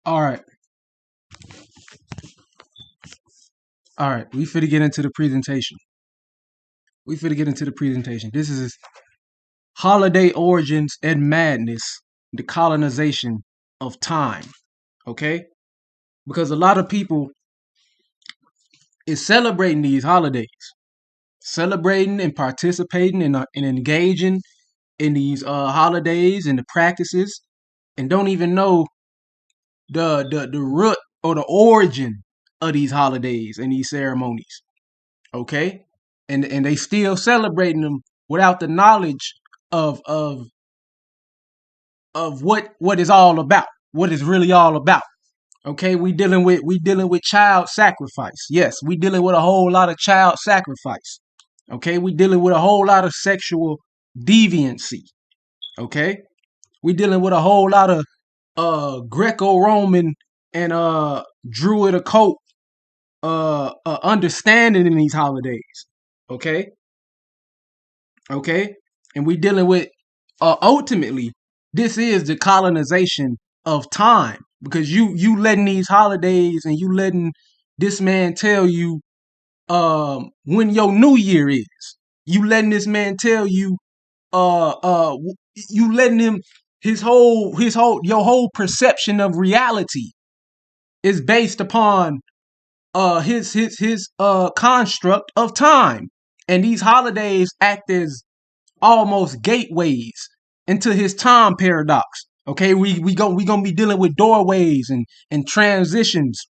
All right. All right. We finna get into the presentation. This is holiday origins and madness, the colonization of time. Okay? Because a lot of people is celebrating these holidays, celebrating and participating and engaging in these holidays and the practices, and don't even know the root or the origin of these holidays and these ceremonies. Okay, and they still celebrating them without the knowledge of of of what is all about, what is really all about. Okay, we dealing with child sacrifice. Yes, we dealing with a whole lot of child sacrifice. Okay, we dealing with a whole lot of sexual deviancy. Okay, we dealing with a whole lot of Greco-Roman and Druid occult understanding in these holidays. Okay, okay, and we dealing with ultimately this is the colonization of time, because you letting these holidays and you letting this man tell you when your new year is. You letting this man tell you you letting him his whole your whole perception of reality is based upon his construct of time. And these holidays act as almost gateways into his time paradox. Okay, we gonna be dealing with doorways and transitions,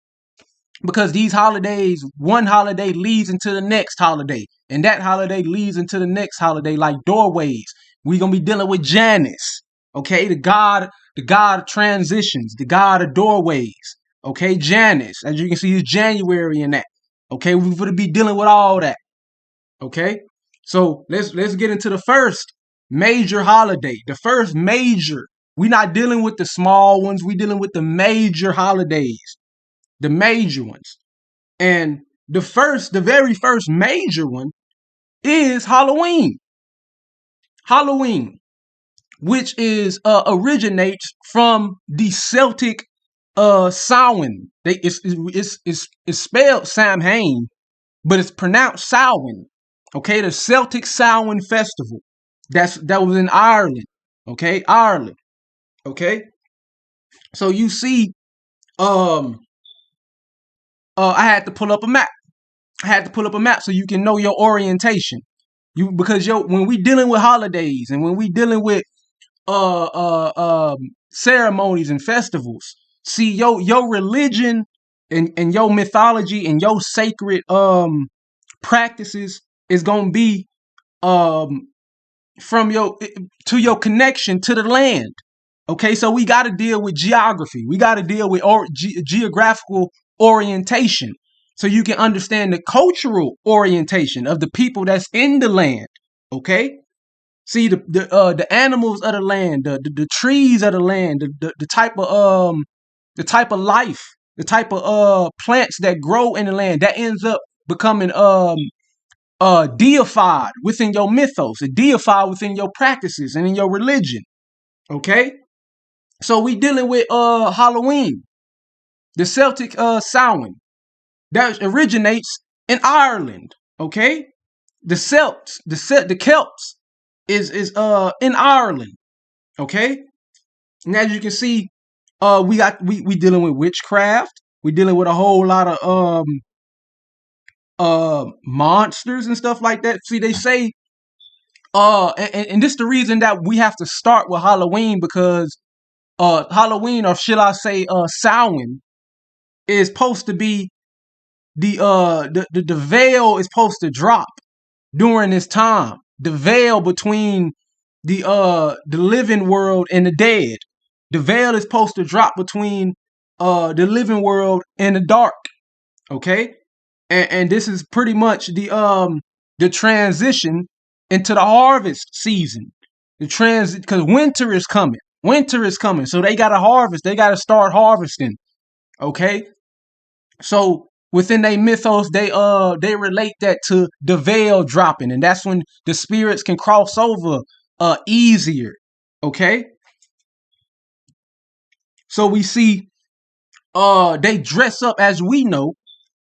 because these holidays, one holiday leads into the next holiday, and that holiday leads into the next holiday like doorways. We gonna be dealing with Janus, okay, the god of transitions, the god of doorways. Okay, Janus, as you can see, is January in that. Okay, we're gonna be dealing with all that. Okay, so let's get into the first major holiday. The first major. We're not dealing with the small ones. We're dealing with the major holidays, the major ones. And the very first major one is Halloween. Halloween, which is originates from the Celtic Samhain. It's spelled Samhain, but it's pronounced Samhain. Okay, the Celtic Samhain festival. That was in Ireland. Okay, Ireland. Okay, so you see, um, I had to pull up a map. I had to pull up a map so you can know your orientation. Because when we dealing with holidays and when we dealing with uh uh ceremonies and festivals, see your religion and your mythology and your sacred practices is gonna be um from your connection to the land. Okay, so we got to deal with geography. We got to deal with geographical orientation, so you can understand the cultural orientation of the people that's in the land. Okay, see the animals of the land, the trees of the land, the type of life, the type of plants that grow in the land that ends up becoming deified within your mythos, deified within your practices and in your religion. Okay, so we dealing with Halloween, the Celtic Samhain that originates in Ireland. Okay, the Celts is in Ireland. Okay, and as you can see, we dealing with witchcraft. We dealing with a whole lot of monsters and stuff like that. See, they say and this is the reason that we have to start with Halloween, because Halloween, or should I say Samhain, is supposed to be the veil is supposed to drop during this time. The veil between the living world and the dead. The veil is supposed to drop between the living world and the dark. Okay? And this is pretty much the transition into the harvest season. Because winter is coming. Winter is coming. So they gotta harvest. They gotta start harvesting. Okay? So within their mythos, they relate that to the veil dropping, and that's when the spirits can cross over easier. Okay? So we see they dress up, as we know,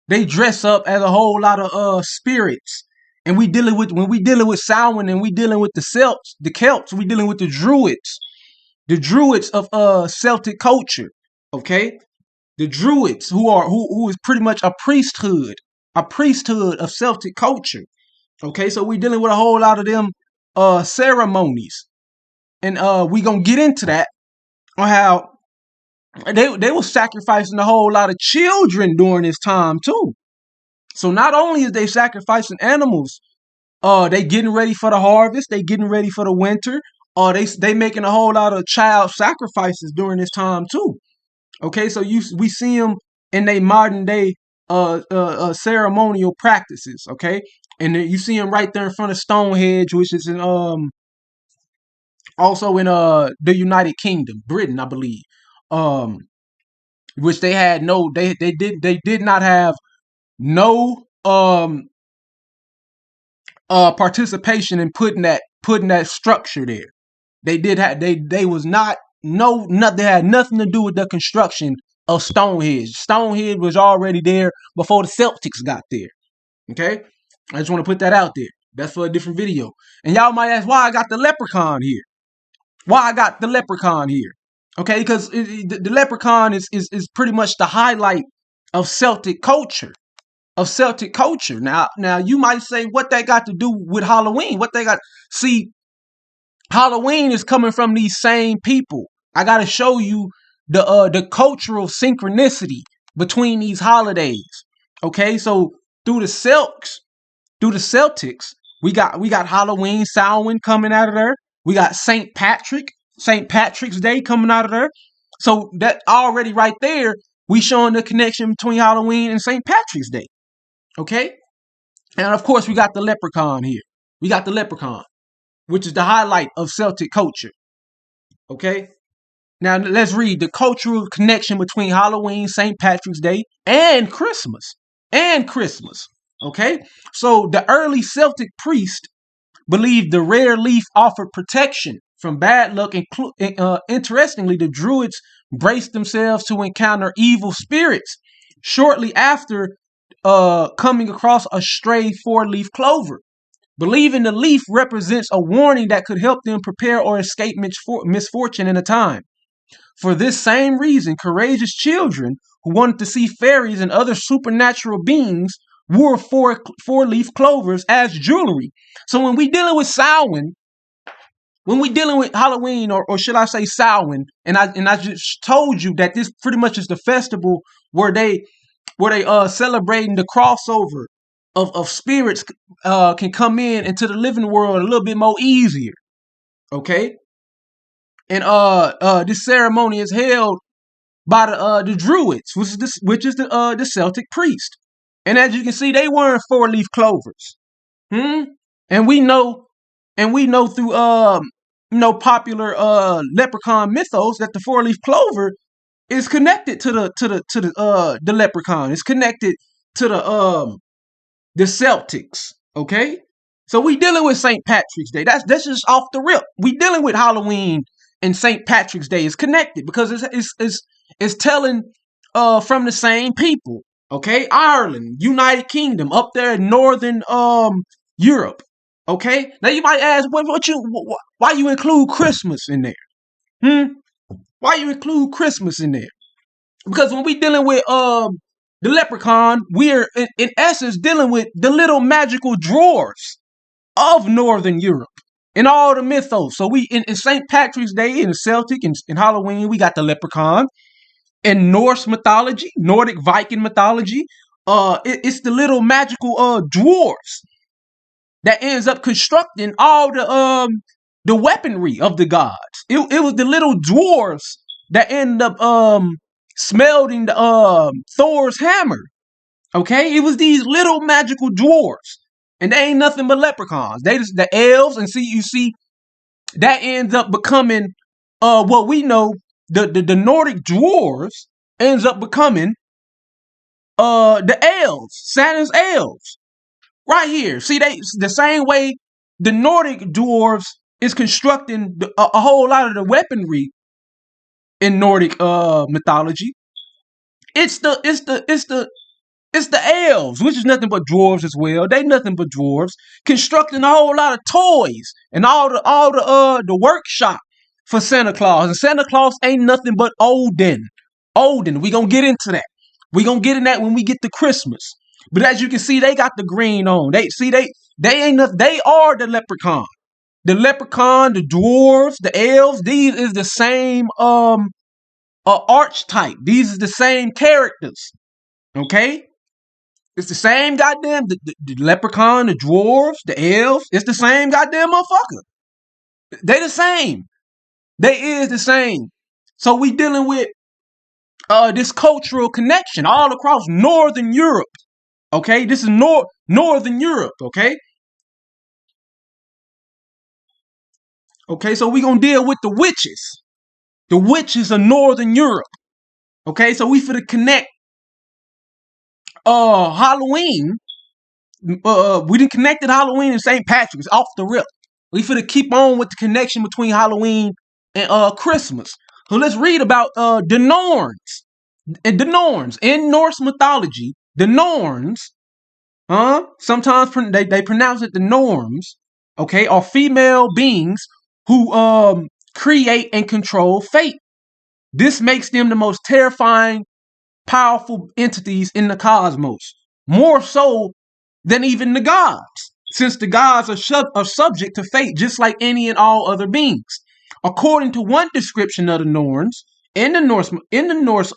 they dress up as a whole lot of spirits. And we dealing with, when we dealing with Samhain and we dealing with the Celts, we dealing with the Druids of Celtic culture. Okay? The Druids who is pretty much a priesthood of Celtic culture. Okay, so we dealing with a whole lot of them ceremonies. And we gonna get into that on how they were sacrificing a whole lot of children during this time too. So not only is they sacrificing animals, they getting ready for the harvest, they getting ready for the winter, they making a whole lot of child sacrifices during this time too. Okay, so we see them in their modern day ceremonial practices. Okay, and you see them right there in front of Stonehenge, which is in also in the United Kingdom, Britain, I believe. Um, which they had no, they did not have no participation in putting that structure there. They did have they was not no nothing, they had nothing to do with the construction of Stonehenge. Stonehenge was already there before the Celtics got there. Okay, I just want to put that out there. That's for a different video. And y'all might ask why I got the leprechaun here. Why I got the leprechaun here? Okay, because the leprechaun is pretty much the highlight of Celtic culture. Now you might say, what they got to do with Halloween? What they got? See, Halloween is coming from these same people. I got to show you the cultural synchronicity between these holidays. Okay, so through the Celtics, we got Halloween, Samhain coming out of there. We got St. Patrick's Day coming out of there. So that already right there, we showing the connection between Halloween and St. Patrick's Day. Okay, and of course we got the leprechaun here. We got the leprechaun, which is the highlight of Celtic culture. Okay, now let's read the cultural connection between Halloween, St. Patrick's Day, and Christmas. Okay, so the early Celtic priest believed the rare leaf offered protection from bad luck. Interestingly, the Druids braced themselves to encounter evil spirits shortly after coming across a stray four-leaf clover, believing the leaf represents a warning that could help them prepare or escape misfortune in a time. For this same reason, courageous children who wanted to see fairies and other supernatural beings wore four-leaf clovers as jewelry. So when we dealing with Samhain, when we dealing with Halloween, or should I say Samhain, and I just told you that this pretty much is the festival where they celebrating the crossover of spirits can come into the living world a little bit more easier. Okay, and this ceremony is held by the Druids, which is the Celtic priest. And as you can see, they wearing four-leaf clovers. And we know through popular leprechaun mythos that the four-leaf clover is connected to the leprechaun. It's connected to the Celtics. Okay, so we dealing with St. Patrick's Day. That's just off the rip. We dealing with Halloween and St. Patrick's Day is connected because it's telling from the same people. Okay, Ireland, United Kingdom, up there in northern Europe. Okay, now you might ask, why you include Christmas in there? Why you include Christmas in there? Because when we dealing with the leprechaun, we're in essence dealing with the little magical drawers of Northern Europe in all the mythos. So we in St. Patrick's Day, in the Celtic, in Halloween, we got the leprechaun. In Norse mythology, Nordic Viking mythology, it's the little magical dwarves that ends up constructing all the weaponry of the gods. It was the little dwarves that end up smelting Thor's hammer. Okay, it was these little magical dwarves, and they ain't nothing but leprechauns. They just the elves, and you see that ends up becoming what we know. The Nordic dwarves ends up becoming the elves, Santa's elves. Right here. See, the same way the Nordic dwarves is constructing a whole lot of the weaponry in Nordic mythology. It's the elves, which is nothing but dwarves as well. They nothing but dwarves constructing a whole lot of toys and all the workshop for Santa Claus. And Santa Claus ain't nothing but Odin. Odin. We gonna get into that. We gonna get in that when we get to Christmas. But as you can see, they got the green on. They ain't nothing. They are the leprechaun. The leprechaun, the dwarves, the elves. These is the same archetype. These is the same characters. Okay. It's the same goddamn the leprechaun, the dwarves, the elves. It's the same goddamn motherfucker. They the same. They is the same. So we dealing with this cultural connection all across Northern Europe. Okay, this is Northern Europe. Okay, so we gonna deal with the witches. The witches of Northern Europe. Okay, so we finna connect Halloween. We didn't connect Halloween and St. Patrick's off the rip. We finna keep on with the connection between Halloween and Christmas. So let's read about the Norns. And the Norns in Norse mythology, the Norns, sometimes they pronounce it the Norns, okay, are female beings who create and control fate. This makes them the most terrifying, powerful entities in the cosmos, more so than even the gods, since the gods are subject to fate just like any and all other beings. According to one description of the Norns in the Norse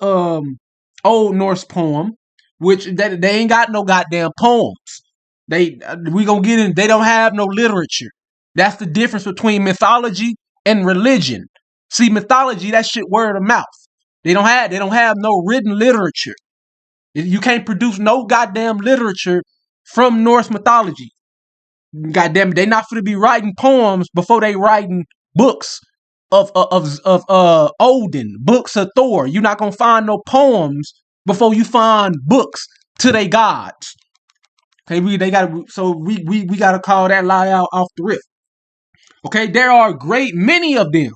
Old Norse poem, which they ain't got no goddamn poems. We gonna get in. They don't have no literature. That's the difference between mythology and religion. See, mythology, that shit word of mouth. They don't have no written literature. You can't produce no goddamn literature from Norse mythology. Goddamn, they not gonna be writing poems before they writing books of Odin, books of Thor. You're not gonna find no poems before you find books to their gods. Okay, we gotta call that lie out off the rip. Okay, there are a great many of them,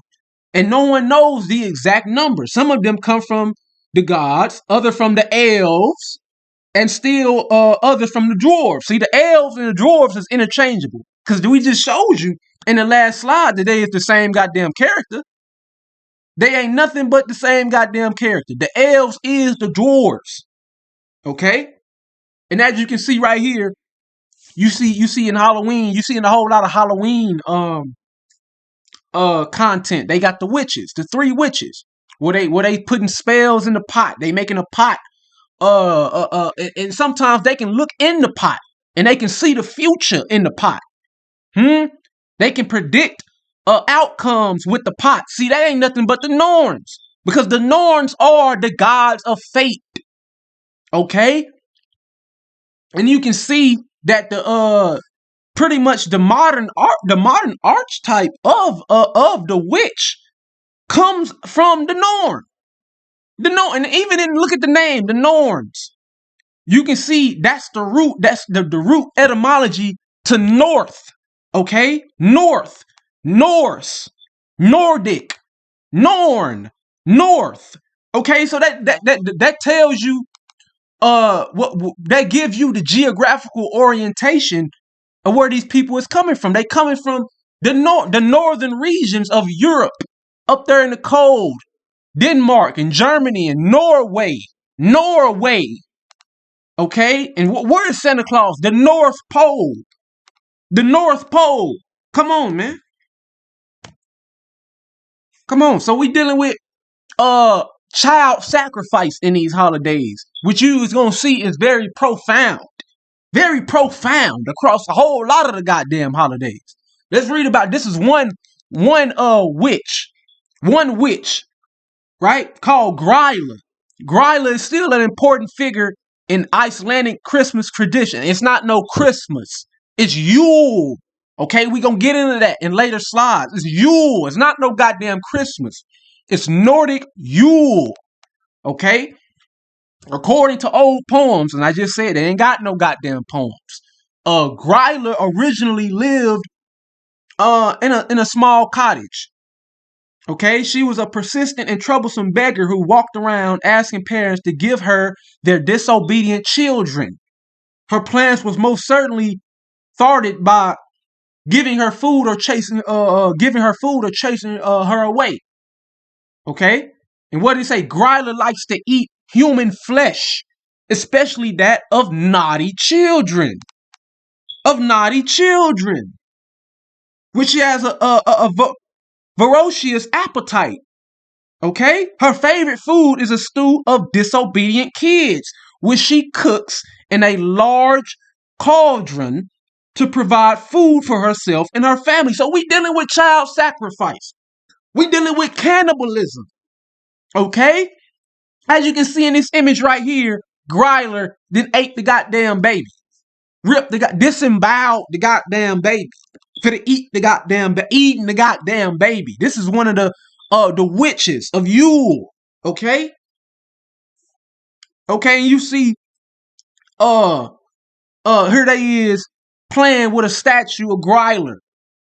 and no one knows the exact number. Some of them come from the gods, other from the elves, and still others from the dwarves. See, the elves and the dwarves is interchangeable because we just showed you in the last slide that they is the same goddamn character. They ain't nothing but the same goddamn character. The elves is the dwarves. Okay? And as you can see right here, you see in Halloween, you see in a whole lot of Halloween content. They got the witches, the three witches, where they putting spells in the pot. They making a pot. And sometimes they can look in the pot and they can see the future in the pot. They can predict outcomes with the pot. See, that ain't nothing but the Norns, because the Norns are the gods of fate. Okay, and you can see that the pretty much the modern archetype of the witch comes from the Norn. The Norn, and even look at the name, the Norns. You can see that's the root. That's the root etymology to north. Okay, north, Norse, Nordic, Norn, north. Okay, so that tells you what that gives you the geographical orientation of where these people is coming from. They coming from the northern regions of Europe, up there in the cold, Denmark and Germany and Norway. Okay, and where is Santa Claus? The North Pole. The North Pole. Come on, man. Come on. So we dealing with child sacrifice in these holidays, which you is gonna see is very profound across a whole lot of the goddamn holidays. Let's read about this. Is one witch, right? Called Gryla. Gryla is still an important figure in Icelandic Christmas tradition. It's not no Christmas. It's Yule. Okay, we gonna get into that in later slides. It's Yule. It's not no goddamn Christmas. It's Nordic Yule. Okay? According to old poems, and I just said they ain't got no goddamn poems. Gryla originally lived in a small cottage. Okay, she was a persistent and troublesome beggar who walked around asking parents to give her their disobedient children. Her plans was most certainly thwarted by giving her food or chasing her away. Okay, and what did he say? Gryla likes to eat human flesh, especially that of naughty children. Of naughty children, which she has a ferocious appetite. Okay? Her favorite food is a stew of disobedient kids, which she cooks in a large cauldron to provide food for herself and her family. So we dealing with child sacrifice. We dealing with cannibalism. Okay? As you can see in this image right here, Gryler then ate the goddamn baby. Disemboweled the goddamn baby. For to eat eating the goddamn baby. This is one of the witches of Yule. Okay? Okay, and you see here they is playing with a statue of Gryler.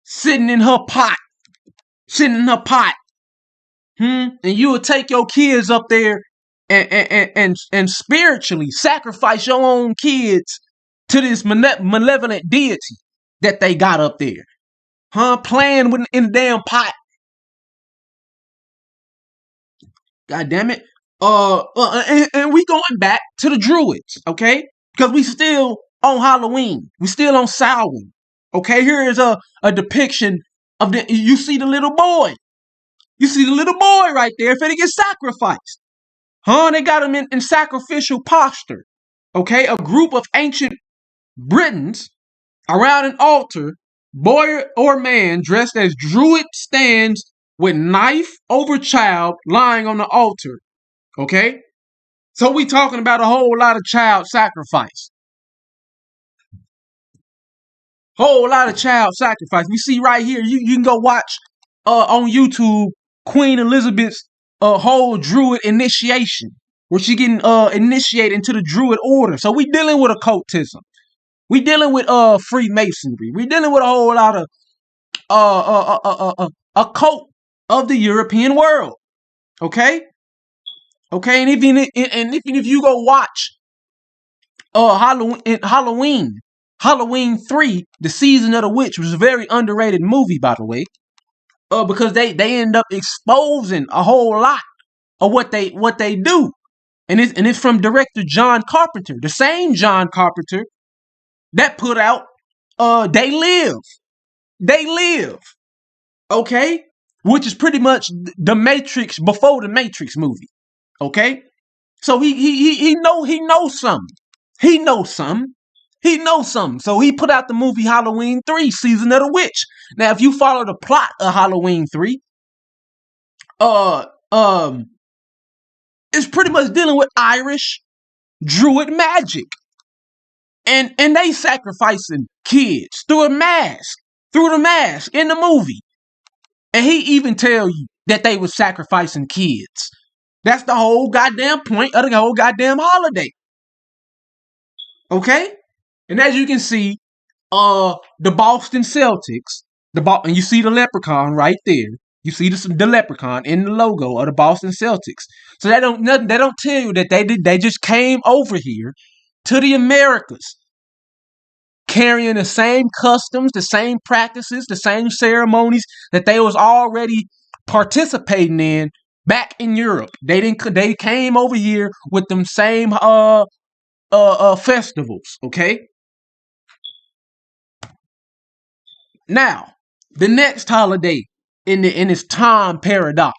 Sitting in her pot. And you would take your kids up there and spiritually sacrifice your own kids to this malevolent deity that they got up there. Playing in the damn pot. God damn it. And we going back to the Druids, okay? Because we still on Halloween. We still on Samhain. Okay, here is a depiction of you see the little boy. You see the little boy right there finna get sacrificed. They got him in sacrificial posture. Okay, a group of ancient Britons around an altar, boy or man dressed as Druid stands with knife over child lying on the altar. Okay? So we talking about a whole lot of child sacrifice. Whole lot of child sacrifice. We see right here, you can go watch on YouTube Queen Elizabeth's whole Druid initiation, where she getting initiated into the Druid order. So we dealing with occultism. We dealing with Freemasonry. We dealing with a whole lot of occult of the European world. Okay? Okay, and even if you go watch Halloween 3, The Season of the Witch, was a very underrated movie, by the way. Because they end up exposing a whole lot of what they do. And it's from director John Carpenter, the same John Carpenter that put out They Live. Okay? Which is pretty much the Matrix before the Matrix movie. Okay? So he knows something. He knows something. So he put out the movie Halloween 3, Season of the Witch. Now, if you follow the plot of Halloween 3, it's pretty much dealing with Irish Druid magic. And they sacrificing kids through the mask in the movie. And he even tell you that they was sacrificing kids. That's the whole goddamn point of the whole goddamn holiday. Okay? And as you can see, the Boston Celtics, and you see the leprechaun right there. You see the leprechaun in the logo of the Boston Celtics. So they don't tell you that they just came over here to the Americas, carrying the same customs, the same practices, the same ceremonies that they was already participating in back in Europe. They came over here with them same festivals, okay? Now, the next holiday in this time paradox,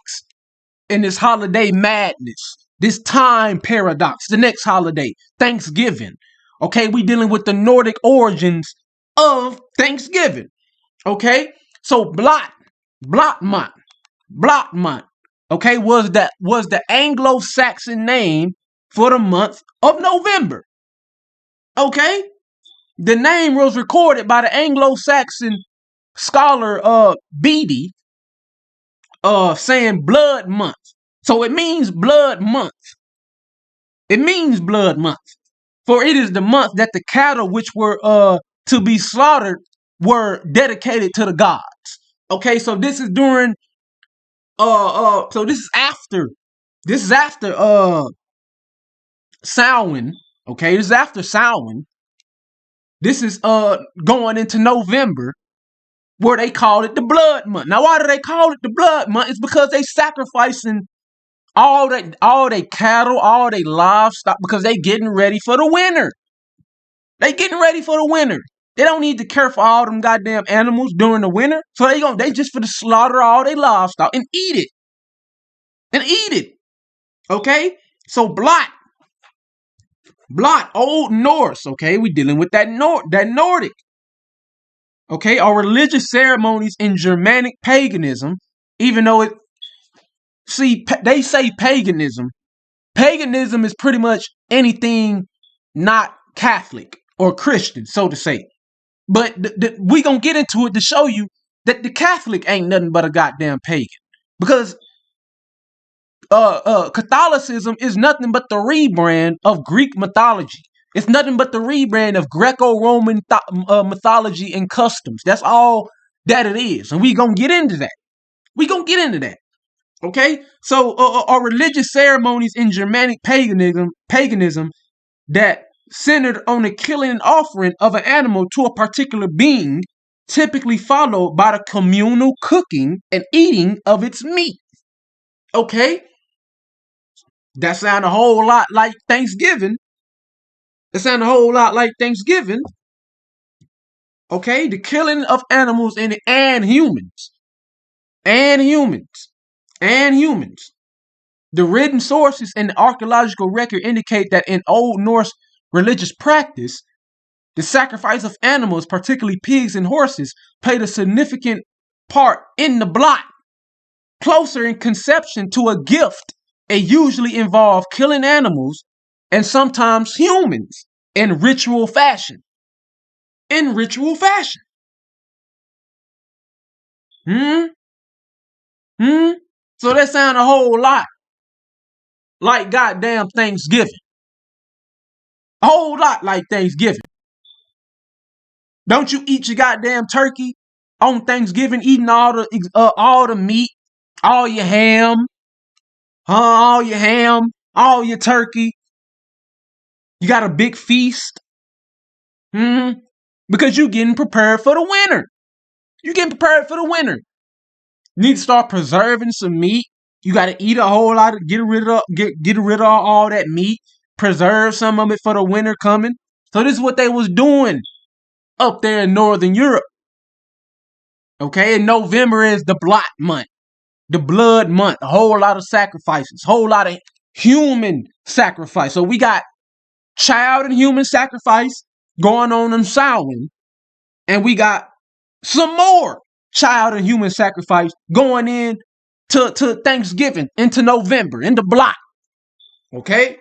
in this holiday madness, this time paradox, the next holiday, Thanksgiving. Okay, we dealing with the Nordic origins of Thanksgiving. Okay, so Blotmont, okay, was the Anglo-Saxon name for the month of November. Okay, the name was recorded by the Anglo-Saxon scholar Beatty, saying blood month. So it means blood month. It means blood month. For it is the month that the cattle which were to be slaughtered were dedicated to the gods. Okay, so this is during So this is after Samhain. Okay, this is after Samhain. This is going into November, where they call it the blood month. Now, why do they call it the blood month? It's because they sacrificing all they cattle, all they livestock, because they getting ready for the winter. They getting ready for the winter. They don't need to care for all them goddamn animals during the winter. So they just for to slaughter all their livestock and eat it. And eat it. Okay? So blot, Old Norse, okay? We dealing with that Nordic. Okay, are religious ceremonies in Germanic paganism, even though they say paganism. Paganism is pretty much anything not Catholic or Christian, so to say. But we gonna get into it to show you that the Catholic ain't nothing but a goddamn pagan. Because Catholicism is nothing but the rebrand of Greek mythology. It's nothing but the rebrand of Greco-Roman mythology and customs. That's all that it is. And we gonna get into that. Okay? So are religious ceremonies in Germanic paganism that centered on the killing and offering of an animal to a particular being, typically followed by the communal cooking and eating of its meat. Okay? That sounds a whole lot like Thanksgiving. Okay? The killing of animals and humans. The written sources and the archaeological record indicate that in Old Norse religious practice, the sacrifice of animals, particularly pigs and horses, played a significant part in the blot. Closer in conception to a gift, it usually involved killing animals and sometimes humans in ritual fashion. So that sounds a whole lot like goddamn Thanksgiving. A whole lot like Thanksgiving. Don't you eat your goddamn turkey on Thanksgiving, eating all the meat, all your ham, all your turkey. You got a big feast. Because you getting prepared for the winter. You need to start preserving some meat. You got to eat a whole lot of get rid of all that meat. Preserve some of it for the winter coming. So this is what they was doing up there in Northern Europe. Okay, and November is the blot month, the blood month. A whole lot of sacrifices, whole lot of human sacrifice. So we got child and human sacrifice going on in Samhain, and we got some more child and human sacrifice going in to Thanksgiving, into November, in the block. Okay?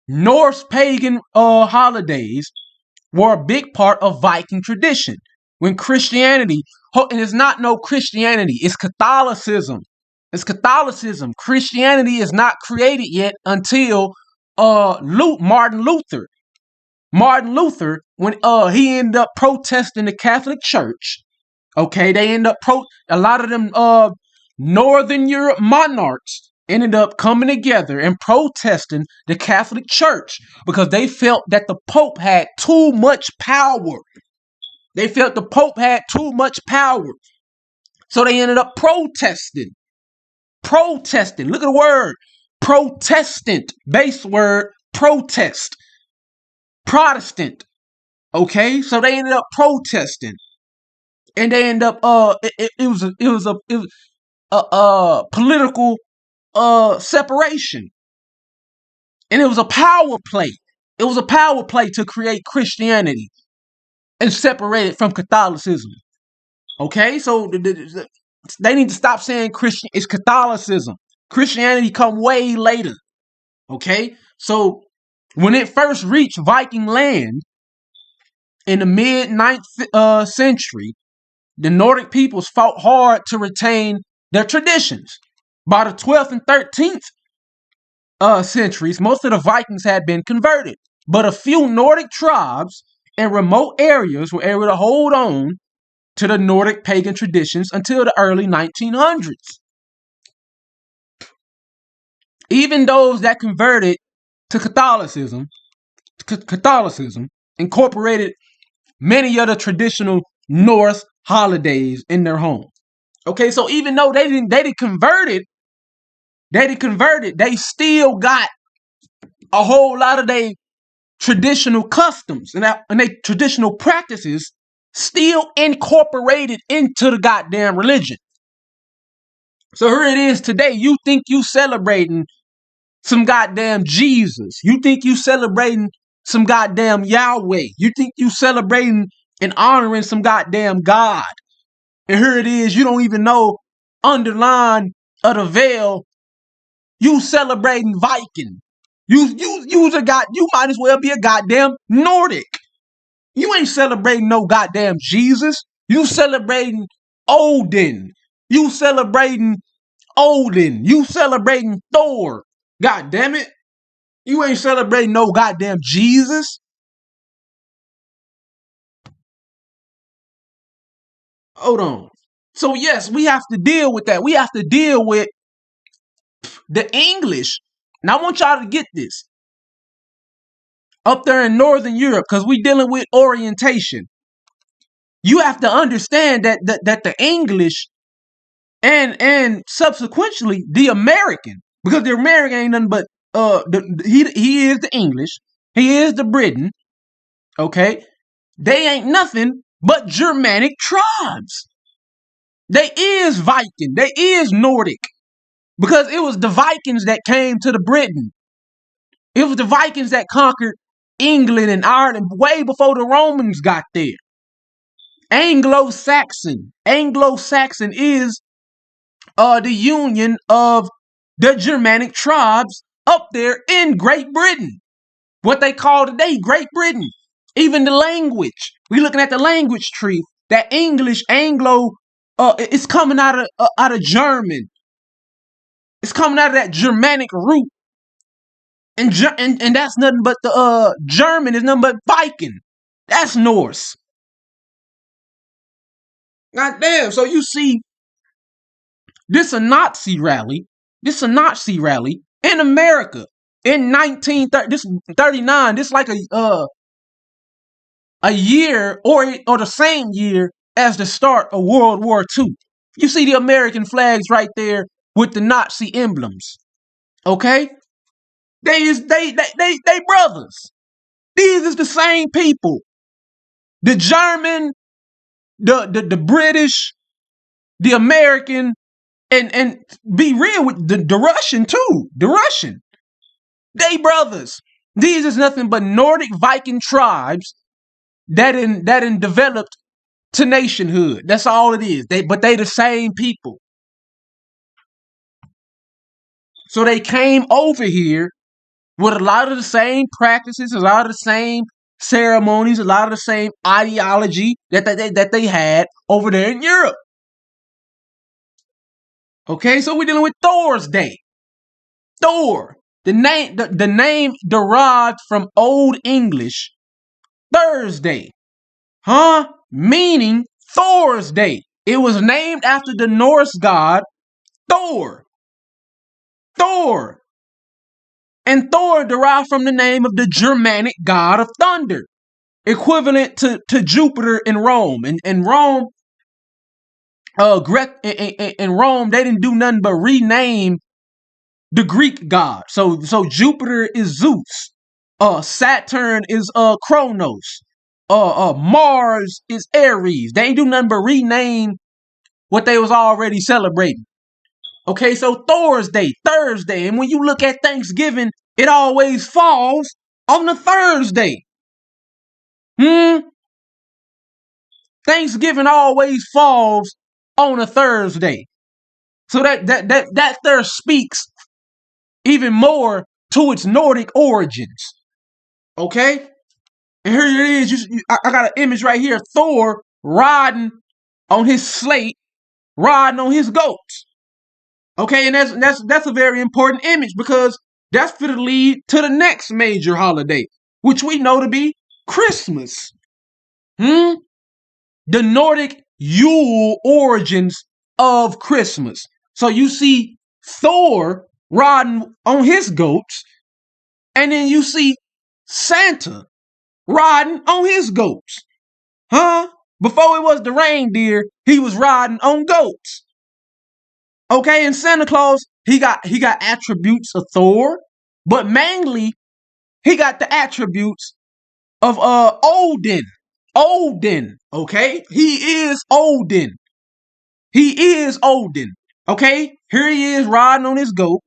Norse pagan holidays were a big part of Viking tradition. When Christianity, and it's not no Christianity, it's Catholicism. Christianity is not created yet until Martin Luther. When he ended up protesting the Catholic Church. Okay, they end up a lot of them Northern Europe monarchs ended up coming together and protesting the Catholic Church because they felt that the Pope had too much power. So they ended up protesting. Look at the word. Protestant. Base word. Protest. Protestant. Okay? So they ended up protesting. And they ended up it was a political separation. And it was a power play. To create Christianity and separate it from Catholicism. Okay? So they need to stop saying Christian. It's Catholicism. Christianity come way later. Okay? So when it first reached Viking land in the mid-9th century, the Nordic peoples fought hard to retain their traditions. By the 12th and 13th centuries, most of the Vikings had been converted, but a few Nordic tribes in remote areas were able to hold on to the Nordic pagan traditions until the early 1900s. Even those that converted to Catholicism incorporated many of the traditional Norse holidays in their home. Okay, so even though they didn't convert it, they still got a whole lot of their traditional customs and their traditional practices still incorporated into the goddamn religion. So here it is today. You think you celebrating some goddamn Jesus. You think you celebrating some goddamn Yahweh. You think you celebrating and honoring some goddamn God. And here it is, you don't even know underline of the veil, you celebrating Viking. You might as well be a goddamn Nordic. You ain't celebrating no goddamn Jesus. You celebrating Odin. You celebrating Odin. You celebrating Thor. God damn it. You ain't celebrating no goddamn Jesus. Hold on. So yes, we have to deal with that. We have to deal with the English. And I want y'all to get this. Up there in Northern Europe, because we dealing with orientation. You have to understand that the English and subsequently the American, because the American ain't nothing but he is the English, he is the Briton, okay? They ain't nothing but Germanic tribes. They is Viking, they is Nordic, because it was the Vikings that came to the Britain. It was the Vikings that conquered England and Ireland way before the Romans got there. Anglo-Saxon is the union of the Germanic tribes up there in Great Britain. What they call today Great Britain. Even the language. We looking at the language tree. That English, Anglo, it's coming out of German. It's coming out of that Germanic root. And that's nothing but the German is nothing but Viking. That's Norse. God damn. So you see, this a Nazi rally. This a Nazi rally in America in 1939. This like a year or the same year as the start of World War II. You see the American flags right there with the Nazi emblems. Okay? They brothers. These is the same people. The German, the British, the American, and be real with the Russian too. The Russian. They brothers. These is nothing but Nordic Viking tribes that in developed to nationhood. That's all it is. But they the same people. So they came over here with a lot of the same practices, a lot of the same ceremonies, a lot of the same ideology that they had over there in Europe. Okay, so we're dealing with Thor's Day. Thor. The name derived from Old English Thursday. Huh? Meaning Thor's Day. It was named after the Norse god Thor. Thor. And Thor derived from the name of the Germanic god of thunder, equivalent to Jupiter in Rome. And Rome, in Rome, they didn't do nothing but rename the Greek god. So Jupiter is Zeus. Saturn is Kronos. Mars is Aries. They ain't do nothing but rename what they was already celebrating. Okay, so Thursday, and when you look at Thanksgiving, it always falls on a Thursday. Thanksgiving always falls on a Thursday. So that there speaks even more to its Nordic origins. Okay? And here it is. I got an image right here. Thor riding on his slate, riding on his goats. Okay, and that's a very important image because that's going to lead to the next major holiday, which we know to be Christmas. The Nordic Yule origins of Christmas. So you see Thor riding on his goats, and then you see Santa riding on his goats. Huh? Before it was the reindeer, he was riding on goats. Okay, and Santa Claus, he got attributes of Thor, but mainly he got the attributes of Odin. Odin, okay? He is Odin. He is Odin. Okay? Here he is riding on his goat,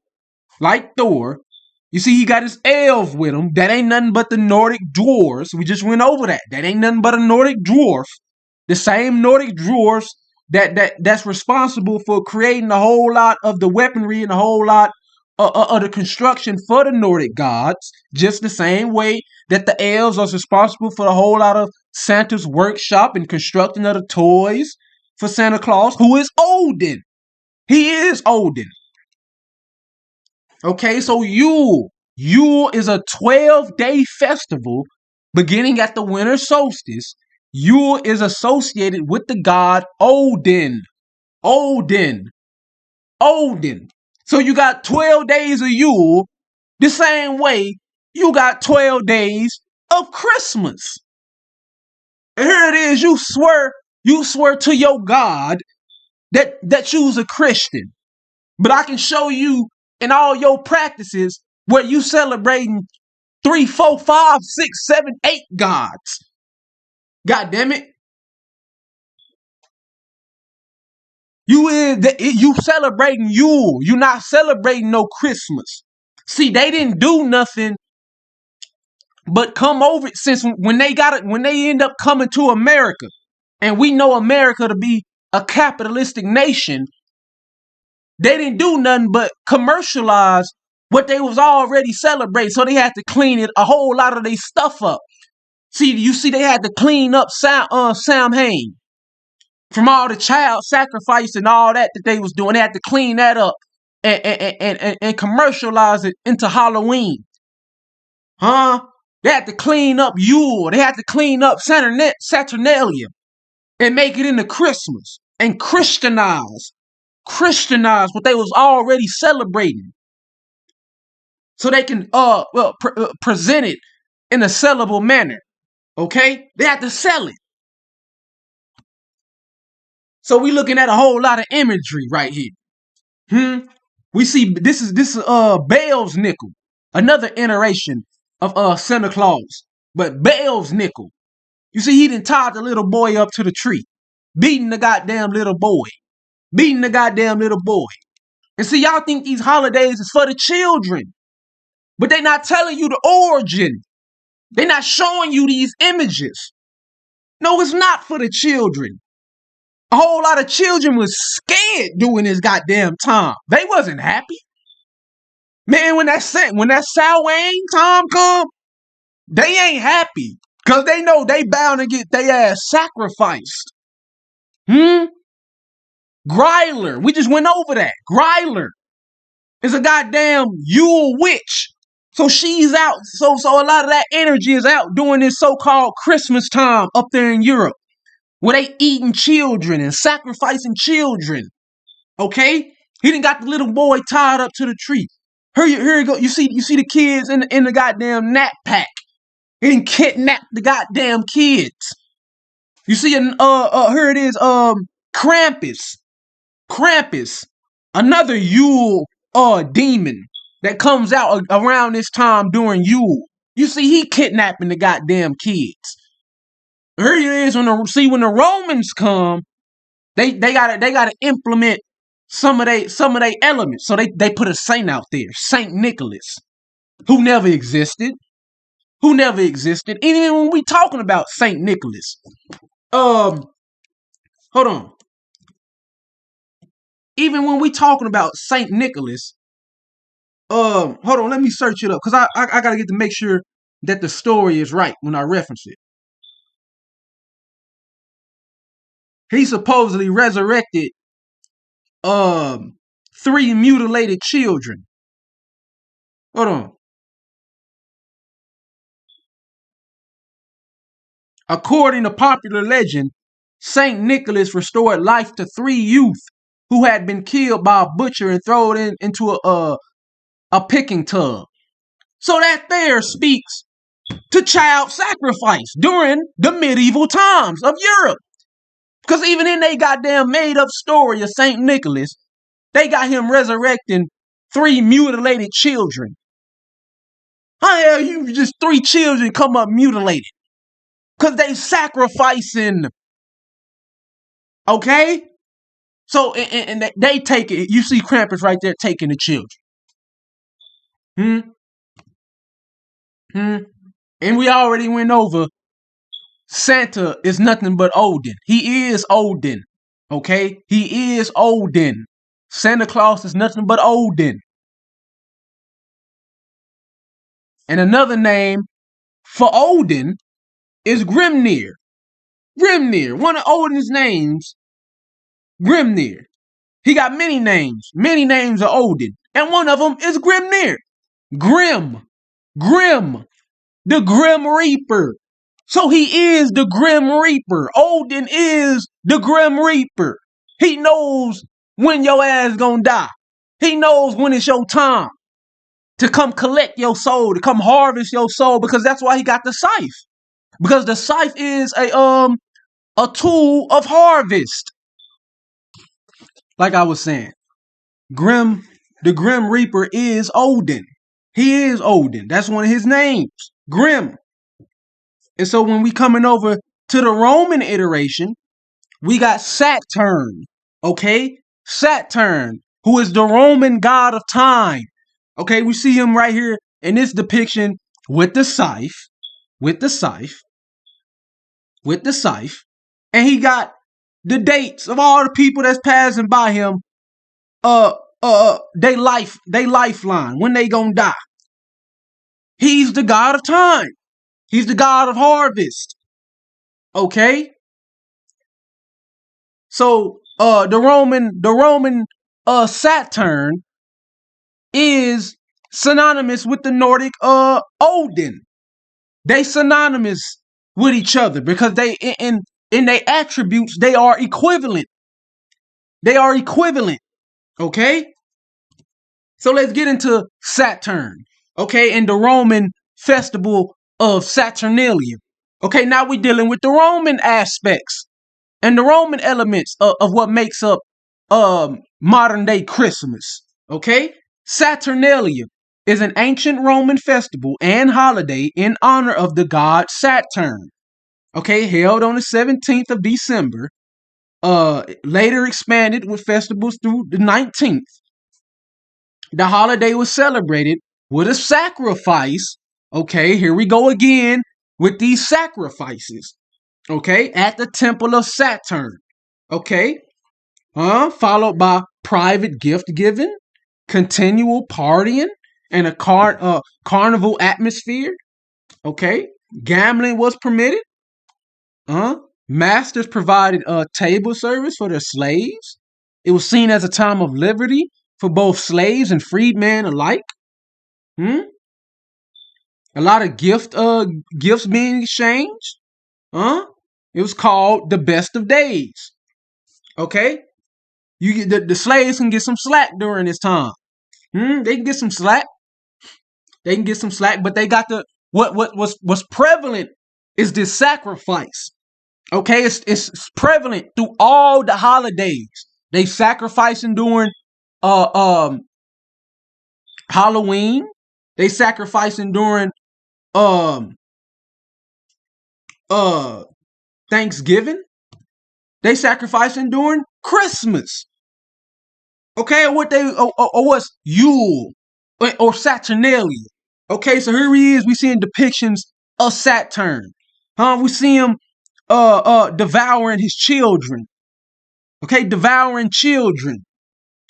like Thor. You see, he got his elves with him. That ain't nothing but the Nordic dwarves. We just went over that. That ain't nothing but a Nordic dwarf. The same Nordic dwarves that's responsible for creating a whole lot of the weaponry and a whole lot of the construction for the Nordic gods. Just the same way that the elves are responsible for a whole lot of Santa's workshop and constructing of the toys for Santa Claus, who is Odin. He is Odin. Okay, so Yule. Yule is a 12-day festival beginning at the winter solstice. Yule is associated with the god Odin. Odin. Odin. So you got 12 days of Yule, the same way you got 12 days of Christmas. And here it is, you swear to your God that you's a Christian. But I can show you in all your practices where you celebrating 3, 4, 5, 6, 7, 8 gods. God damn it. You celebrating Yule. You not celebrating no Christmas. See, they didn't do nothing but come over since when they end up coming to America. And we know America to be a capitalistic nation. They didn't do nothing but commercialize what they was already celebrating. So they had to clean it a whole lot of their stuff up. You see, they had to clean up Samhain from all the child sacrifice and all that they was doing. They had to clean that up and commercialize it into Halloween. Huh? They had to clean up Yule. They had to clean up Saturnalia and make it into Christmas and Christianize what they was already celebrating. So they can present it in a sellable manner. Okay? They have to sell it. So we looking at a whole lot of imagery right here. We see this is Bale's nickel, another iteration of Santa Claus, but Bale's nickel. You see, he done tied the little boy up to the tree, beating the goddamn little boy, And see, y'all think these holidays is for the children, but they not telling you the origin. They not showing you these images. No, it's not for the children. A whole lot of children was scared during this goddamn time. They wasn't happy. Man, when that Samhain time come, they ain't happy. Cause they know they bound to get their ass sacrificed. Gryler. We just went over that. Gryler is a goddamn Yule witch. So she's out. So a lot of that energy is out during this so-called Christmas time up there in Europe, where they eating children and sacrificing children. Okay? He done got the little boy tied up to the tree. Here you go. You see the kids in the goddamn nap pack. He done kidnapped the goddamn kids. You see here it is, Krampus. Krampus. Another Yule demon that comes out around this time during Yule. You see, he kidnapping the goddamn kids. Here it is when the Romans come, they gotta implement some of they elements. So they put a saint out there, Saint Nicholas, who never existed. Even when we talking about Saint Nicholas, hold on. Even when we talking about Saint Nicholas, hold on, let me search it up because I gotta get to make sure that the story is right when I reference it. He supposedly resurrected 3 mutilated children. Hold on. According to popular legend, Saint Nicholas restored life to 3 youth who had been killed by a butcher and thrown into a picking tub. So that there speaks to child sacrifice during the medieval times of Europe. Because even in they goddamn made up story of Saint Nicholas, they got him resurrecting 3 mutilated children. How the hell you just 3 children come up mutilated? Because they sacrificing. Okay? So, and they take it. You see Krampus right there taking the children. And we already went over Santa is nothing but Odin. He is Odin. Okay? He is Odin. Santa Claus is nothing but Odin. And another name for Odin is Grimnir. Grimnir, one of Odin's names, Grimnir. He got many names of Odin. And one of them is Grimnir. Grim, the Grim Reaper. So he is the Grim Reaper. Odin is the Grim Reaper. He knows when your ass gonna die. He knows when it's your time to come collect your soul, to come harvest your soul, because that's why he got the scythe. Because the scythe is a tool of harvest. Like I was saying, the Grim Reaper is Odin. He is Odin. That's one of his names. Grim. And so when we coming over to the Roman iteration, we got Saturn. Okay? Saturn, who is the Roman god of time. Okay, we see him right here in this depiction with the scythe. And he got the dates of all the people that's passing by him. They lifeline, when they gonna die. He's the god of time. He's the god of harvest. Okay? So the Roman Saturn is synonymous with the Nordic Odin. They synonymous with each other because they in their attributes they are equivalent. Okay? So let's get into Saturn. Okay, and the Roman festival of Saturnalia. Okay, now we're dealing with the Roman aspects and the Roman elements of what makes up modern day Christmas. Okay, Saturnalia is an ancient Roman festival and holiday in honor of the god Saturn. Okay, held on the 17th of December. Later expanded with festivals through the 19th. The holiday was celebrated with a sacrifice. Okay, here we go again with these sacrifices. Okay, at the temple of Saturn. Okay, followed by private gift giving, continual partying, and a carnival atmosphere. Okay, gambling was permitted. Masters provided table service for their slaves. It was seen as a time of liberty for both slaves and freedmen alike. A lot of gifts being exchanged. It was called the best of days. Okay, you get the slaves can get some slack during this time. They can get some slack. But they got what's prevalent is this sacrifice. Okay, it's prevalent through all the holidays. They sacrificing during Halloween. They sacrificing during Thanksgiving. They sacrificing during Christmas. Okay, or what's Yule or Saturnalia. Okay, so here he is. We seeing depictions of Saturn. We see him devouring his children. Okay, devouring children.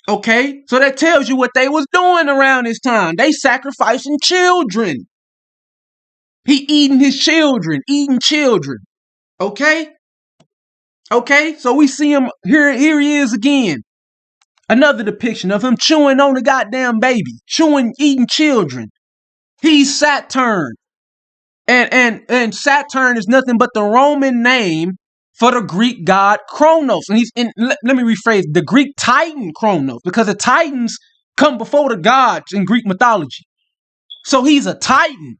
Okay, so that tells you what they was doing around this time. They sacrificing children. He eating his children, Okay, so we see him here. Here he is again. Another depiction of him chewing on the goddamn baby, eating children. He's Saturn, and Saturn is nothing but the Roman name for the Greek god Kronos. And let me rephrase, the Greek titan Kronos, because the titans come before the gods in Greek mythology. So he's a titan.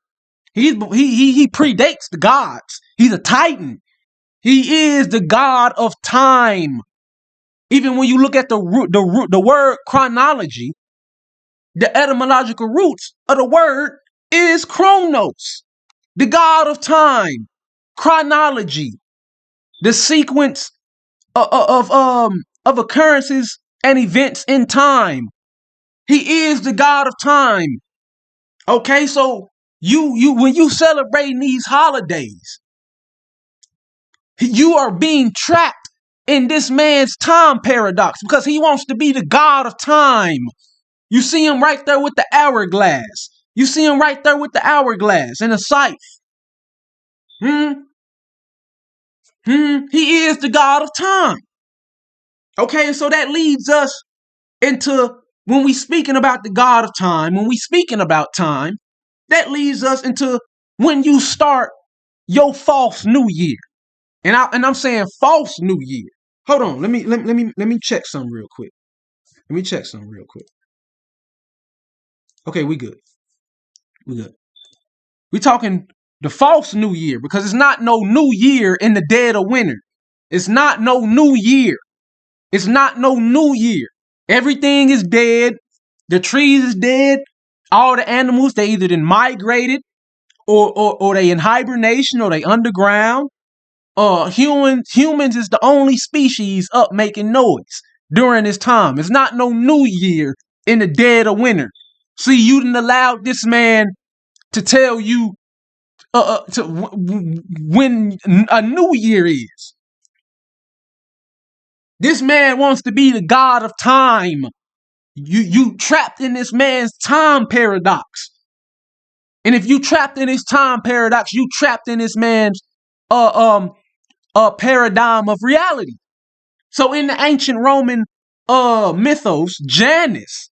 He predates the gods. He's a titan. He is the god of time. Even when you look at the word chronology, the etymological roots of the word is Kronos, the god of time, chronology, the sequence of occurrences and events in time. He is the god of time. Okay, so you when you celebrating these holidays, you are being trapped in this man's time paradox because he wants to be the god of time. You see him right there with the hourglass. You see him right there with the hourglass and a scythe. He is the god of time. Okay, so that leads us into, when we speaking about the god of time, when we speaking about time, that leads us into when you start your false new year. And I'm saying false new year. Hold on, let me check something real quick. Okay, we good. We talking the false new year, because it's not no new year in the dead of winter. It's not no new year. It's not no new year. Everything is dead. The trees is dead. All the animals, they either been migrated or they in hibernation or they underground. Humans is the only species up making noise during this time. It's not no new year in the dead of winter. See, you didn't allow this man to tell you when a new year is. This man wants to be the god of time. You trapped in this man's time paradox. And if you trapped in his time paradox, you trapped in this man's paradigm of reality. So in the ancient Roman mythos, Janus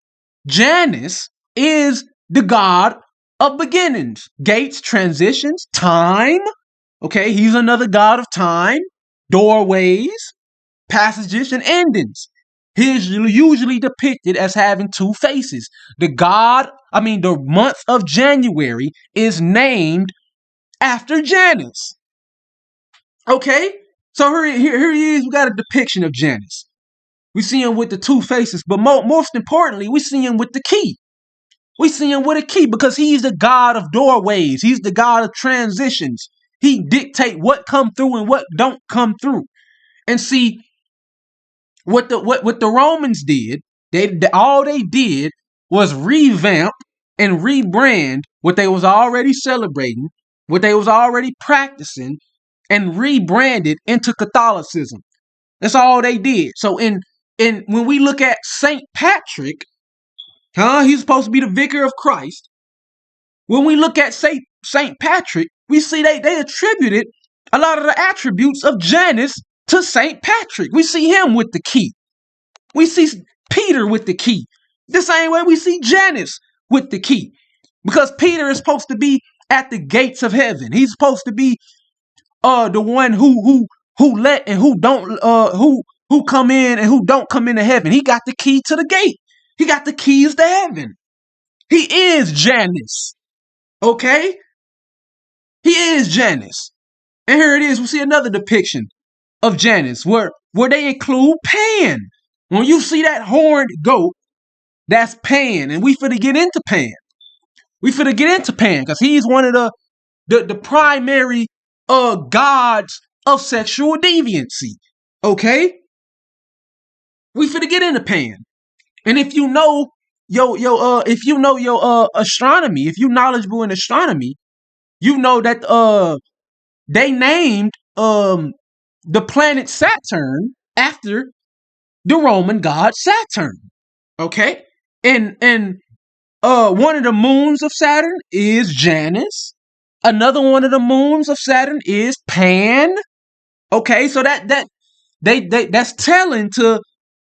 is the god of beginnings, gates, transitions, time. Okay, he's another god of time, doorways, passages, and endings. He's usually depicted as having two faces. The month of January is named after Janus. Okay, so here he is. We got a depiction of Janus. We see him with the two faces, but most importantly, we see him with the key. We see him with a key because he's the god of doorways. He's the god of transitions. He dictate what come through and what don't come through. And see, what the Romans did, all they did was revamp and rebrand what they was already celebrating, what they was already practicing, and rebrand it into Catholicism. That's all they did. So in when we look at Saint Patrick, he's supposed to be the vicar of Christ. When we look at Saint Patrick, we see they attributed a lot of the attributes of Janus to Saint Patrick. We see him with the key. We see Peter with the key. The same way we see Janus with the key. Because Peter is supposed to be at the gates of heaven. He's supposed to be the one who let and who don't who come in and who don't come into heaven. He got the key to the gate. He got the keys to heaven. He is Janus. Okay? He is Janus. And here it is. We see another depiction of Janus where they include Pan. When you see that horned goat, that's Pan. And we finna get into Pan. Because he's one of the primary gods of sexual deviancy. Okay? We finna get into Pan. And if you know your astronomy, if you're knowledgeable in astronomy, you know that they named the planet Saturn after the Roman god Saturn. Okay? And one of the moons of Saturn is Janus. Another one of the moons of Saturn is Pan. Okay, so that's telling to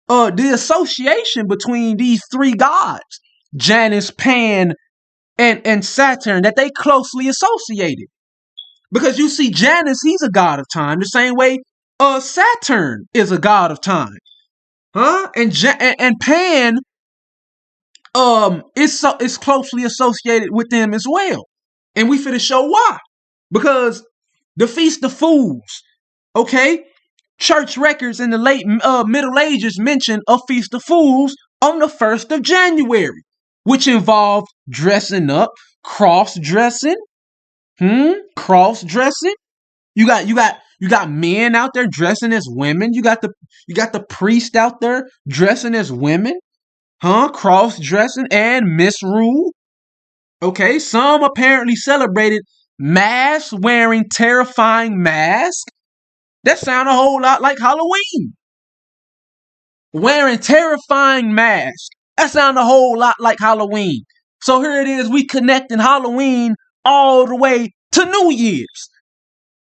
the association between these three gods, Janus, Pan, and Saturn, that they closely associated. Because you see Janus, he's a god of time, the same way Saturn is a god of time, huh? And Pan is closely associated with them as well, and we finna show why. Because the Feast of Fools, okay, church records in the late Middle Ages mention a Feast of Fools on the 1st of January, which involved dressing up, cross dressing, cross dressing. You got men out there dressing as women. You got the priest out there dressing as women, cross dressing and misrule. Okay, some apparently celebrated masks, wearing terrifying masks. That sound a whole lot like Halloween. Wearing terrifying masks. That sound a whole lot like Halloween. So here it is, we connecting Halloween all the way to New Year's.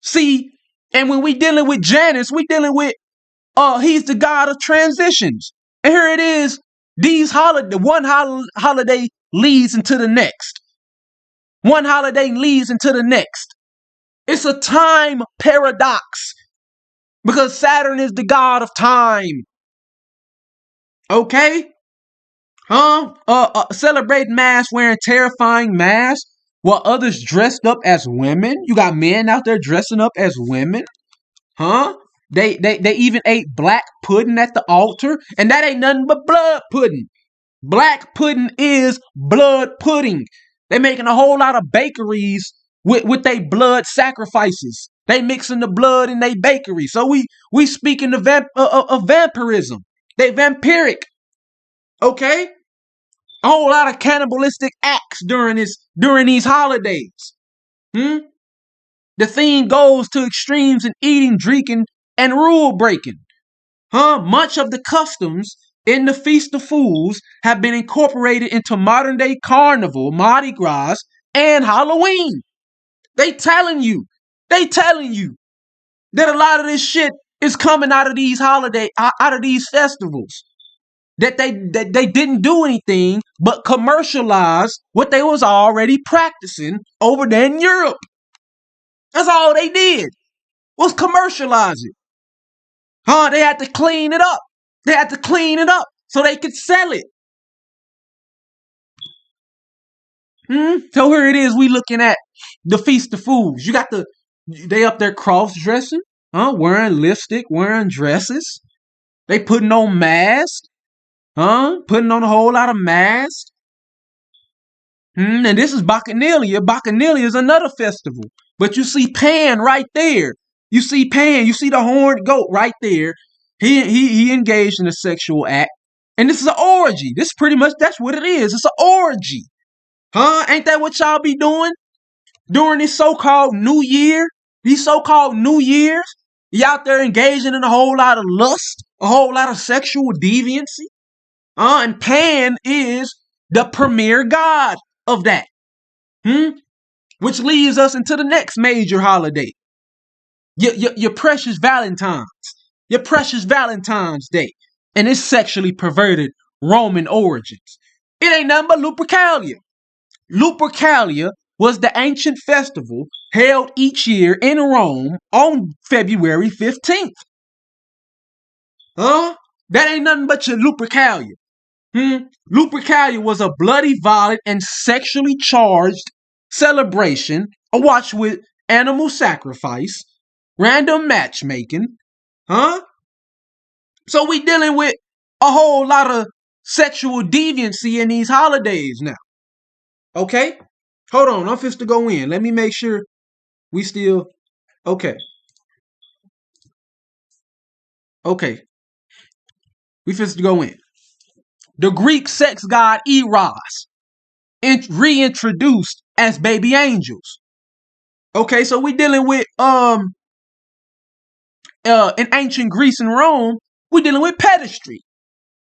See, and when we dealing with Janus, we dealing with he's the god of transitions. And here it is, one holiday leads into the next. One holiday leads into the next. It's a time paradox because Saturn is the god of time. Okay? Celebrating masks, wearing terrifying masks, while others dressed up as women. You got men out there dressing up as women. They even ate black pudding at the altar, and that ain't nothing but blood pudding. Black pudding is blood pudding. They making a whole lot of bakeries with they blood sacrifices. They mixing the blood in they bakery. So we speaking of vampirism. They vampiric. Okay? A whole lot of cannibalistic acts during these holidays. The theme goes to extremes in eating, drinking, and rule breaking. Much of the customs in the Feast of Fools have been incorporated into modern day Carnival, Mardi Gras, and Halloween. They telling you that a lot of this shit is coming out of these out of these festivals. That they didn't do anything but commercialize what they was already practicing over there in Europe. That's all they did was commercialize it. They had to clean it up. They had to clean it up so they could sell it. So here it is. We looking at the Feast of Fools. You got they up there cross dressing, wearing lipstick, wearing dresses. They putting on masks, putting on a whole lot of masks. And this is Bacchanalia. Bacchanalia is another festival. But you see Pan right there. You see Pan. You see the horned goat right there. He engaged in a sexual act. And this is an orgy. This pretty much, that's what it is. It's an orgy. Ain't that what y'all be doing during this so-called New Year? These so-called New Years? You out there engaging in a whole lot of lust, a whole lot of sexual deviancy. And Pan is the premier god of that. Which leads us into the next major holiday. Your precious Valentine's. Your precious Valentine's Day. And its sexually perverted Roman origins. It ain't nothing but Lupercalia. Lupercalia was the ancient festival held each year in Rome on February 15th. That ain't nothing but your Lupercalia. Lupercalia was a bloody, violent, and sexually charged celebration awash with animal sacrifice, random matchmaking, So we dealing with a whole lot of sexual deviancy in these holidays now. Okay? Hold on, I'm finna go in. Let me make sure we still... Okay. Okay. We finna go in. The Greek sex god Eros, reintroduced as baby angels. Okay, so we dealing with in ancient Greece and Rome, we dealing with pedestry.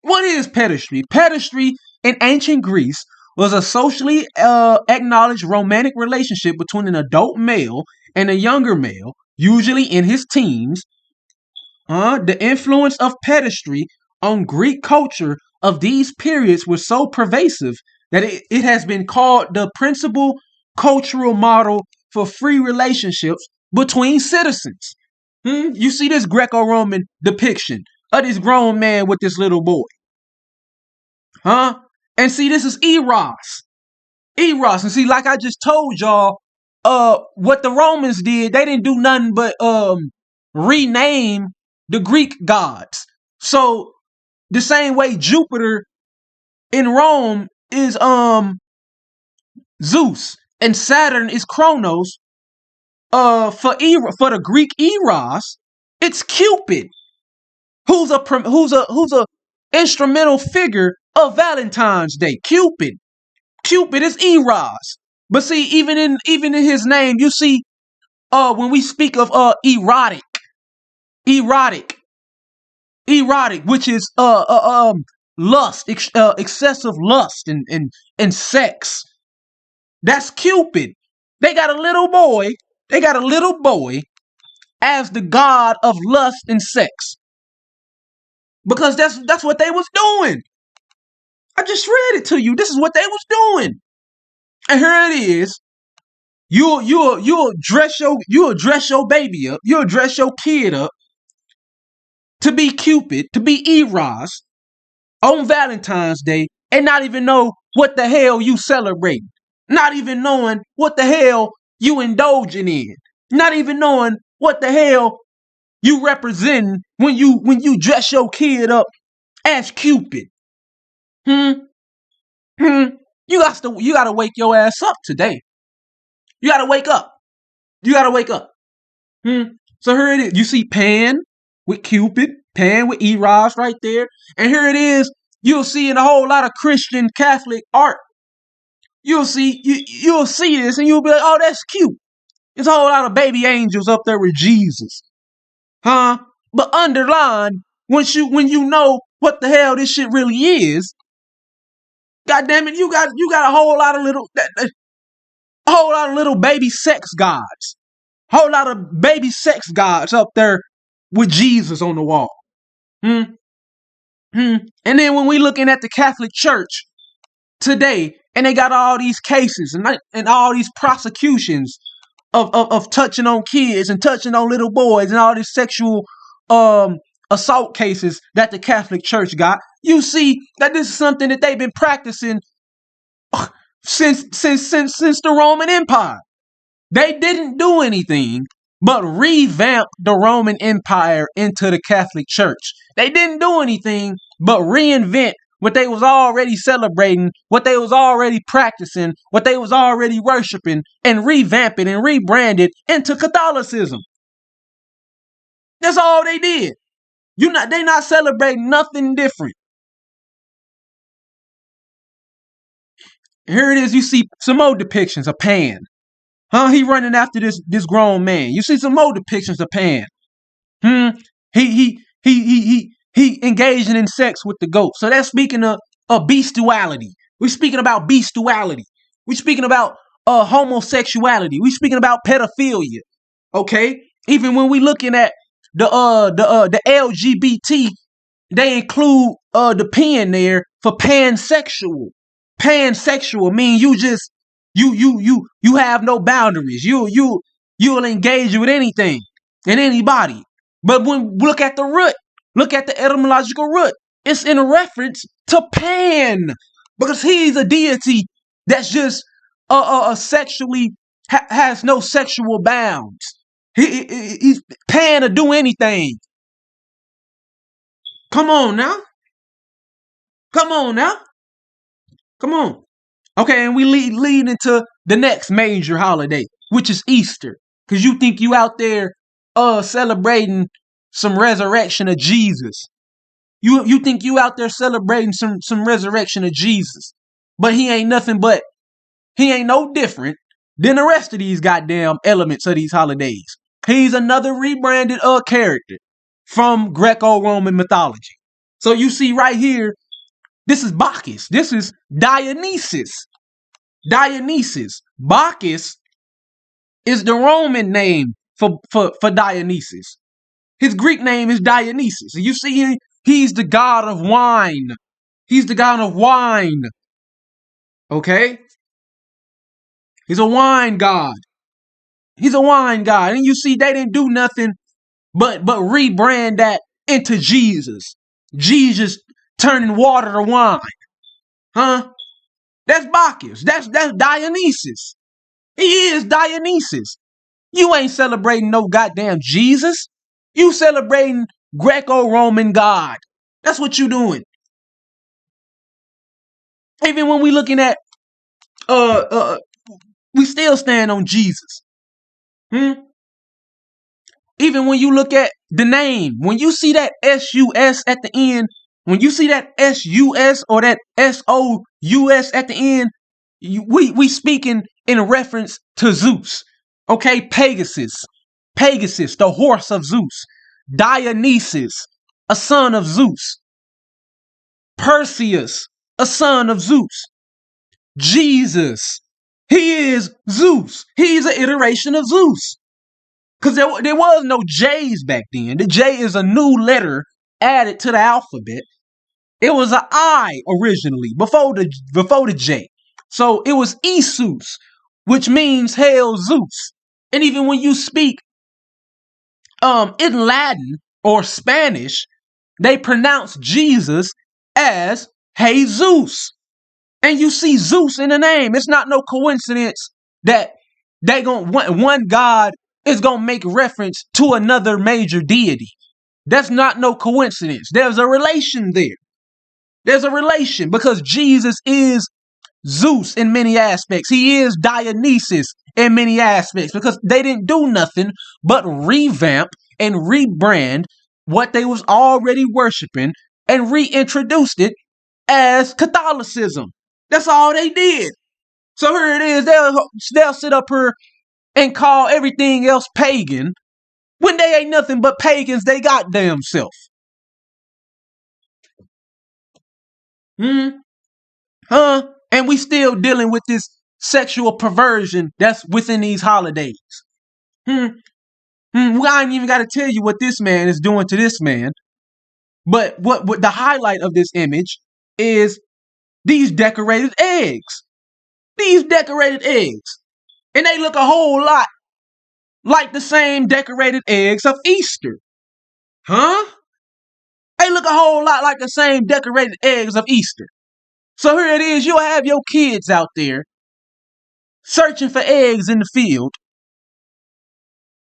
What is pedestry? Pedestry in ancient Greece was a socially acknowledged romantic relationship between an adult male and a younger male, usually in his teens. The influence of pedestry on Greek culture of these periods was so pervasive that it has been called the principal cultural model for free relationships between citizens. You see this Greco-Roman depiction of this grown man with this little boy. Huh? And see, this is Eros. Eros. And see, like I just told y'all, what the Romans did, they didn't do nothing but rename the Greek gods. So the same way Jupiter in Rome is Zeus and Saturn is Kronos, for the Greek Eros, it's Cupid, who's a instrumental figure of Valentine's Day. Cupid is Eros. But see, even in his name, you see, when we speak of erotic, which is lust, excessive lust and sex. That's Cupid. They got a little boy as the god of lust and sex. Because that's what they was doing. I just read it to you. This is what they was doing. And here it is. You'll dress your baby up. You'll dress your kid up to be Cupid, to be Eros on Valentine's Day, and not even know what the hell you celebrating. Not even knowing what the hell you indulging in. Not even knowing what the hell you representing when you dress your kid up as Cupid. You gotta wake your ass up today. You gotta wake up. So here it is. You see Pan with Cupid, Pan with Eros right there. And here it is. You'll see in a whole lot of Christian Catholic art. You'll see this and you'll be like, oh, that's cute. There's a whole lot of baby angels up there with Jesus. Huh? But underline, when you know what the hell this shit really is, God damn it, you got a whole lot of little baby sex gods. Whole lot of baby sex gods up there with Jesus on the wall. And then when we looking at the Catholic Church today, and they got all these cases and all these prosecutions of touching on kids and touching on little boys and all these sexual assault cases that the Catholic Church got, you see that this is something that they've been practicing since the Roman Empire. They didn't do anything but revamp the Roman Empire into the Catholic Church. They didn't do anything but reinvent what they was already celebrating, what they was already practicing, what they was already worshiping, and revamp it and rebrand it into Catholicism. That's all they did. They not celebrating nothing different. Here it is. You see some more depictions of Pan. He running after this grown man. You see some more depictions of Pan. He engaging in sex with the goat. So that's speaking of bestiality. We're speaking about bestiality. We're speaking about homosexuality. We're speaking about pedophilia. Okay? Even when we looking at the LGBT, they include the pen there for pansexual. Pansexual mean you have no boundaries. You'll engage with anything and anybody. But when we look at the root, look at the etymological root, it's in reference to Pan, because he's a deity that's just sexually has no sexual bounds. He's Pan to do anything. Come on now. Okay, and we lead into the next major holiday, which is Easter. Because you think you out there celebrating some resurrection of Jesus. You think you out there celebrating some resurrection of Jesus. But he ain't no different than the rest of these goddamn elements of these holidays. He's another rebranded character from Greco-Roman mythology. So you see right here, this is Bacchus. This is Dionysus. Bacchus is the Roman name for Dionysus. His Greek name is Dionysus. You see, he's the god of wine. Okay? He's a wine god. And you see, they didn't do nothing but rebrand that into Jesus. Jesus turning water to wine. Huh? That's Bacchus. That's Dionysus. He is Dionysus. You ain't celebrating no goddamn Jesus. You celebrating Greco-Roman God. That's what you doing. Even when we looking at we still stand on Jesus. Even when you look at the name, when you see that S-U-S at the end, when you see that S-U-S or that S-O-U-S at the end, we speaking in reference to Zeus. Okay, Pegasus, the horse of Zeus. Dionysus, a son of Zeus. Perseus, a son of Zeus. Jesus, he is Zeus. He's an iteration of Zeus. Because there was no J's back then. The J is a new letter added to the alphabet. It was an I originally before the J. So it was Esus, which means hail Zeus. And even when you speak in Latin or Spanish, they pronounce Jesus as Jesus. And you see Zeus in the name. It's not no coincidence that one God is gonna make reference to another major deity. That's not no coincidence. There's a relation there. There's a relation because Jesus is Zeus in many aspects. He is Dionysus in many aspects because they didn't do nothing but revamp and rebrand what they was already worshiping and reintroduced it as Catholicism. That's all they did. So here it is. They'll sit up here and call everything else pagan when they ain't nothing but pagans they goddamn self. Huh? And we still dealing with this sexual perversion that's within these holidays. Well, I ain't even got to tell you what this man is doing to this man. But what the highlight of this image is these decorated eggs. These decorated eggs. And they look a whole lot like the same decorated eggs of Easter. Huh? They look a whole lot like the same decorated eggs of Easter. So here it is, you'll have your kids out there searching for eggs in the field,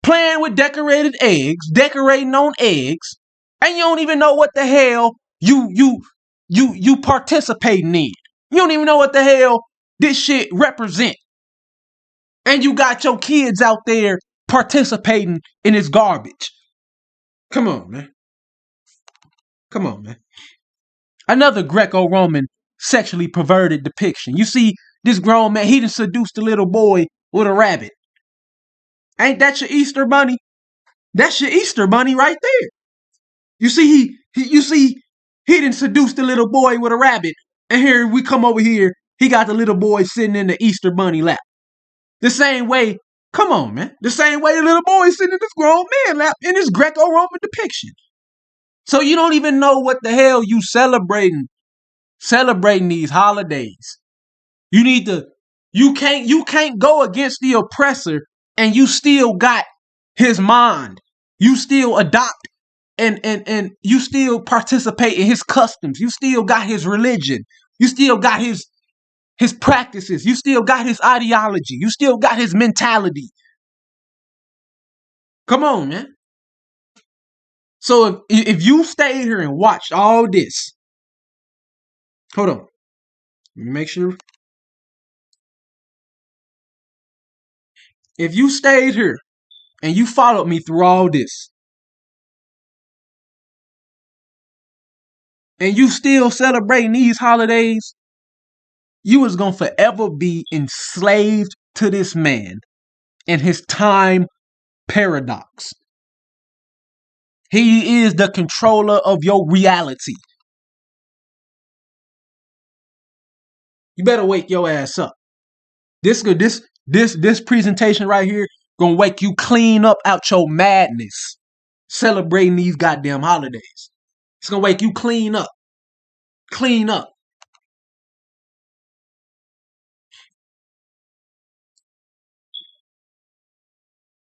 playing with decorated eggs, decorating on eggs, and you don't even know what the hell you participating in. You don't even know what the hell this shit represent. And you got your kids out there participating in this garbage. Come on, man. Come on, man. Another Greco-Roman sexually perverted depiction. You see this grown man, he done seduced a little boy with a rabbit. Ain't that your Easter bunny? That's your Easter bunny right there. You see he done seduced a little boy with a rabbit. And here we come over here, he got the little boy sitting in the Easter bunny lap. The same way, come on, man. The same way the little boy sitting in this grown man lap in this Greco-Roman depiction. So you don't even know what the hell you celebrating these holidays. You can't go against the oppressor and you still got his mind. You still adopt and you still participate in his customs. You still got his religion. You still got his practices. You still got his ideology. You still got his mentality. Come on, man. So if you stayed here and watched all this, hold on. Let me make sure. If you stayed here and you followed me through all this, and you still celebrating these holidays, you was gonna forever be enslaved to this man and his time paradox. He is the controller of your reality. You better wake your ass up. This presentation right here gonna wake you clean up out your madness celebrating these goddamn holidays. It's gonna wake you clean up. Clean up.